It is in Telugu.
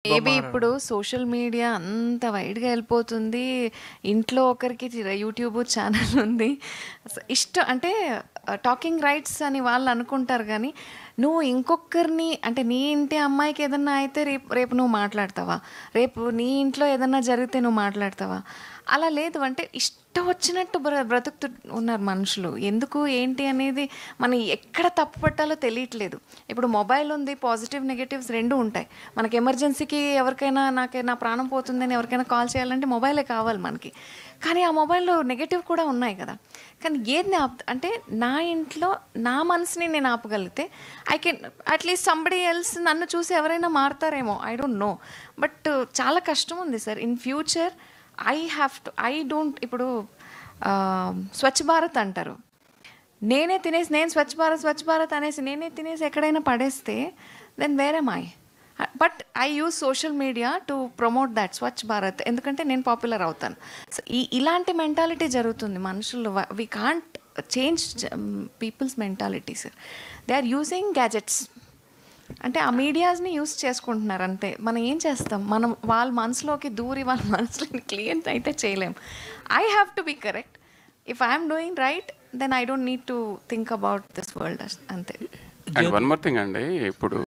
మేబీ ఇప్పుడు సోషల్ మీడియా అంత వైడ్‌గా ఎళ్ళిపోతుంది. ఇంట్లో ఒకరికి యూట్యూబ్ ఛానెల్ ఉంది. ఇష్టం అంటే టాకింగ్ రైట్స్ అని వాళ్ళు అనుకుంటారు గానీ, నువ్వు ఇంకొకరిని అంటే నీ ఇంటి అమ్మాయికి ఏదన్నా అయితే రేపు రేపు నువ్వు మాట్లాడతావా? రేపు నీ ఇంట్లో ఏదన్నా జరిగితే నువ్వు మాట్లాడతావా? అలా లేదు. అంటే ఇష్టం వచ్చినట్టు బ్రతుకుతూ ఉన్నారు మనుషులు. ఎందుకు ఏంటి అనేది మనం ఎక్కడ తప్పు పట్టాలో తెలియట్లేదు. ఇప్పుడు మొబైల్ ఉంది. పాజిటివ్, నెగెటివ్స్ 2 ఉంటాయి. మనకి ఎమర్జెన్సీకి ఎవరికైనా నా ప్రాణం పోతుందని ఎవరికైనా కాల్ చేయాలంటే మొబైలే కావాలి మనకి. కానీ ఆ మొబైల్‌లో నెగెటివ్ కూడా ఉన్నాయి కదా! కానీ ఏది అంటే నా ఇంట్లో నా మనసుని నేను ఆపగలిగితే I can at least somebody else నన్ను చూసి ఎవరైనా మారతారేమో. I don't know. బట్ చాలా కష్టం ఉంది sir. In future I don't ఇప్పుడు స్వచ్ఛ భారత్ అంటారు. నేను స్వచ్ఛ భారత్ అనేసి నేనే తినేసి ఎక్కడైనా పడేస్తే then where am I? But I use social media to promote that Swachh Bharat. ఎందుకంటే నేను పాపులర్ అవుతాను. సో ఇలాంటి మెంటాలిటీ జరుగుతుంది మనుషుల్లో. We can't change people's mentality sir. They are using gadgets. అంటే ఆ మీడియాస్ని యూస్ చేసుకుంటున్నారు అంతే. మనం ఏం చేస్తాం? మనం వాళ్ళ మనసులోకి దూరి వాళ్ళ మనసులోని క్లియర్ అయితే చేయలేం. I have to be correct. If I'm doing right then I don't need to think about this world అంతే. అండ్ వన్ మోర్ థింగ్ అండి, ఇప్పుడు